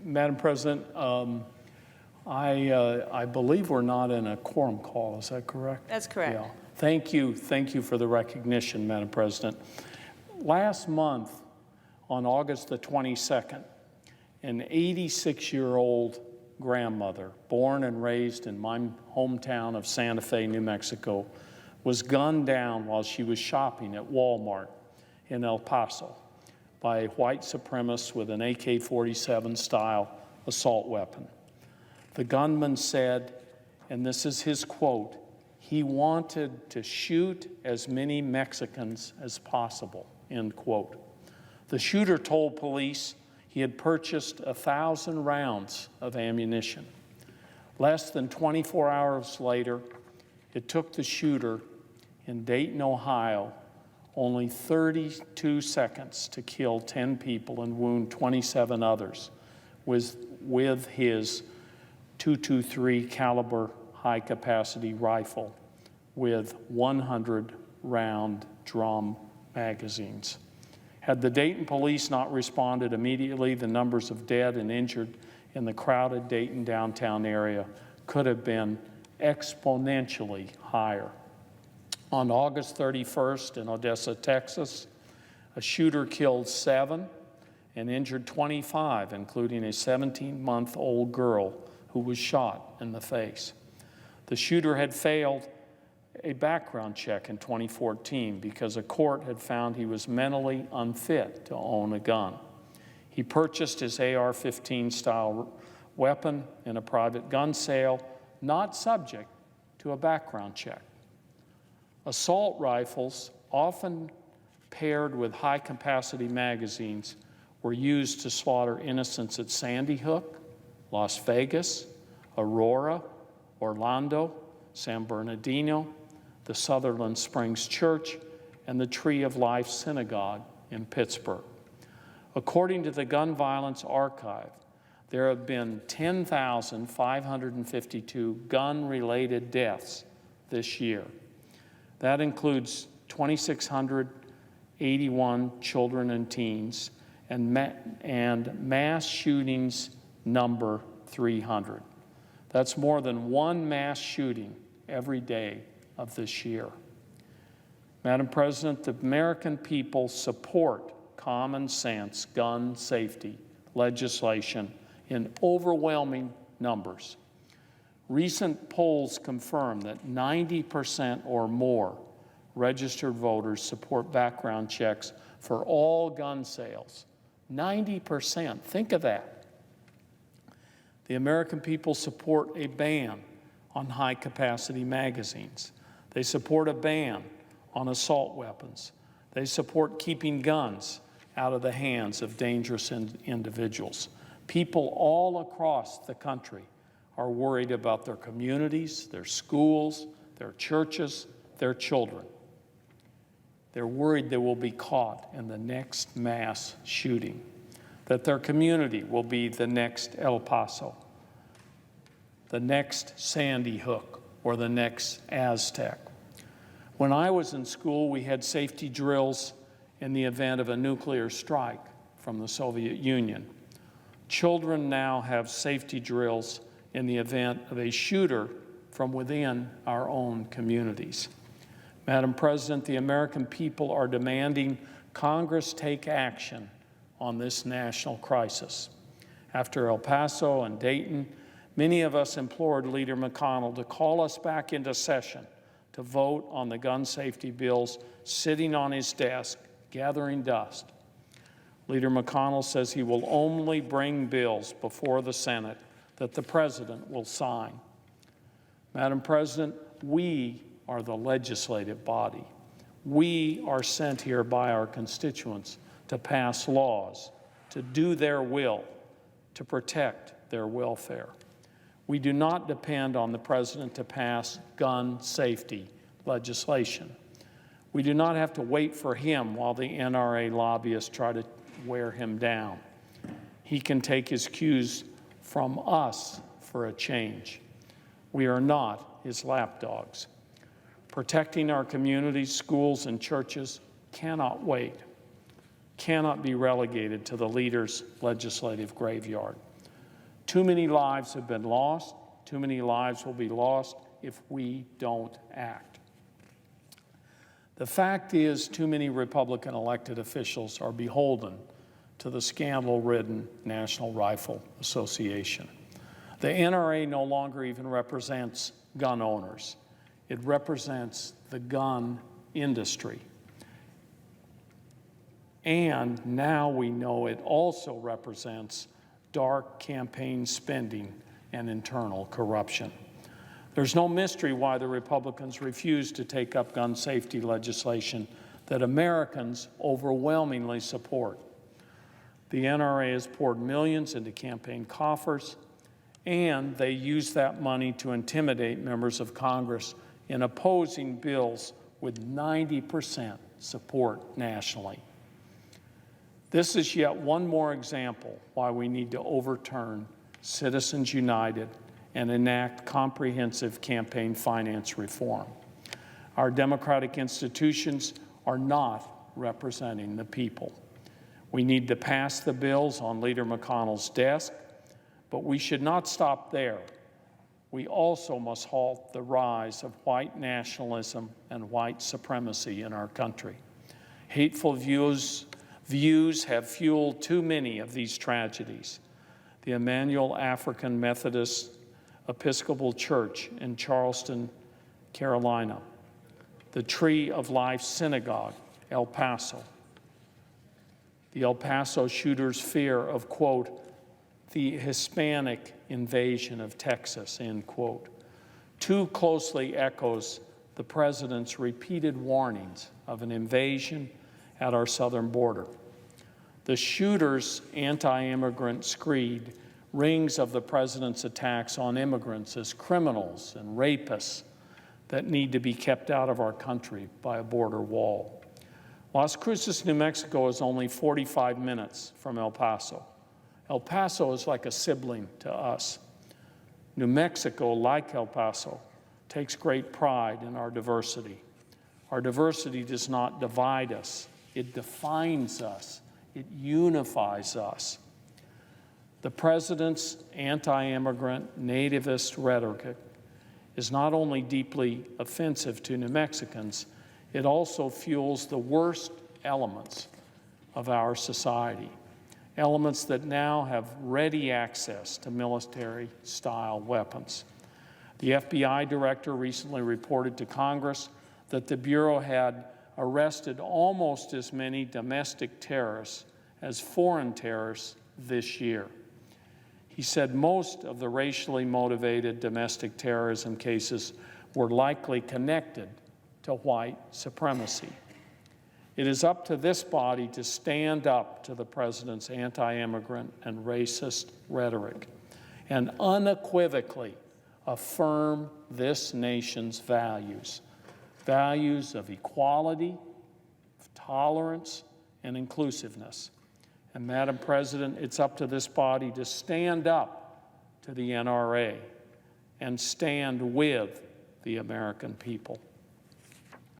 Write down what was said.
Madam President, I believe we're not in a quorum call. Is that correct? That's correct. Yeah. Thank you for the recognition, Madam President. Last month, on August the 22nd, an 86-year-old grandmother, born and raised in my hometown of Santa Fe, New Mexico, was gunned down while she was shopping at Walmart in El Paso by white supremacists with an AK-47 style assault weapon. The gunman said, and this is his quote, he wanted to shoot as many Mexicans as possible, end quote. The shooter told police he had purchased 1,000 rounds of ammunition. Less than 24 hours later, it took the shooter in Dayton, Ohio, only 32 seconds to kill 10 people and wound 27 others with his .223 caliber high-capacity rifle with 100-round drum magazines. Had the Dayton police not responded immediately, the numbers of dead and injured in the crowded Dayton downtown area could have been exponentially higher. On August 31st in Odessa, Texas, a shooter killed 7 and injured 25, including a 17-month-old girl who was shot in the face. The shooter had failed a background check in 2014 because a court had found he was mentally unfit to own a gun. He purchased his AR-15 style weapon in a private gun sale, not subject to a background check. Assault rifles, often paired with high-capacity magazines, were used to slaughter innocents at Sandy Hook, Las Vegas, Aurora, Orlando, San Bernardino, the Sutherland Springs Church, and the Tree of Life Synagogue in Pittsburgh. According to the Gun Violence Archive, there have been 10,552 gun-related deaths this year. That includes 2,681 children and teens, and mass shootings number 300. That's more than one mass shooting every day of this year. Madam President, the American people support common sense gun safety legislation in overwhelming numbers. Recent polls confirm that 90% or more registered voters support background checks for all gun sales. 90%, think of that. The American people support a ban on high-capacity magazines. They support a ban on assault weapons. They support keeping guns out of the hands of dangerous individuals. People all across the country are worried about their communities, their schools, their churches, their children. They're worried they will be caught in the next mass shooting, that their community will be the next El Paso, the next Sandy Hook, or the next Aztec. When I was in school, we had safety drills in the event of a nuclear strike from the Soviet Union. Children now have safety drills in the event of a shooter from within our own communities. Madam President, the American people are demanding Congress take action on this national crisis. After El Paso and Dayton, many of us implored Leader McConnell to call us back into session to vote on the gun safety bills sitting on his desk, gathering dust. Leader McConnell says he will only bring bills before the Senate that the President will sign. Madam President, we are the legislative body. We are sent here by our constituents to pass laws, to do their will, to protect their welfare. We do not depend on the President to pass gun safety legislation. We do not have to wait for him while the NRA lobbyists try to wear him down. He can take his cues from us for a change. We are not his lapdogs. Protecting our communities, schools, and churches cannot wait. cannot be relegated to the leader's legislative graveyard. Too many lives have been lost. Too many lives will be lost if we don't act. The fact is, too many Republican elected officials are beholden to the scandal-ridden National Rifle Association. The NRA no longer even represents gun owners. It represents the gun industry. And now we know it also represents dark campaign spending and internal corruption. There's no mystery why the Republicans refuse to take up gun safety legislation that Americans overwhelmingly support. The NRA has poured millions into campaign coffers, and they use that money to intimidate members of Congress in opposing bills with 90% support nationally. This is yet one more example why we need to overturn Citizens United and enact comprehensive campaign finance reform. Our democratic institutions are not representing the people. We need to pass the bills on Leader McConnell's desk, but we should not stop there. We also must halt the rise of white nationalism and white supremacy in our country. Hateful views have fueled too many of these tragedies. The Emmanuel African Methodist Episcopal Church in Charleston, Carolina, the Tree of Life Synagogue, El Paso, the El Paso shooters' fear of, quote, the Hispanic invasion of Texas, end quote, too closely echoes the president's repeated warnings of an invasion at our southern border. The shooters' anti-immigrant screed rings of the president's attacks on immigrants as criminals and rapists that need to be kept out of our country by a border wall. Las Cruces, New Mexico is only 45 minutes from El Paso. El Paso is like a sibling to us. New Mexico, like El Paso, takes great pride in our diversity. Our diversity does not divide us. It defines us. It unifies us. The president's anti-immigrant, nativist rhetoric is not only deeply offensive to New Mexicans, it also fuels the worst elements of our society, elements that now have ready access to military-style weapons. The FBI director recently reported to Congress that the Bureau had arrested almost as many domestic terrorists as foreign terrorists this year. He said most of the racially motivated domestic terrorism cases were likely connected to white supremacy. It is up to this body to stand up to the president's anti-immigrant and racist rhetoric and unequivocally affirm this nation's values, values of equality, of tolerance, and inclusiveness. And Madam President, it's up to this body to stand up to the NRA and stand with the American people.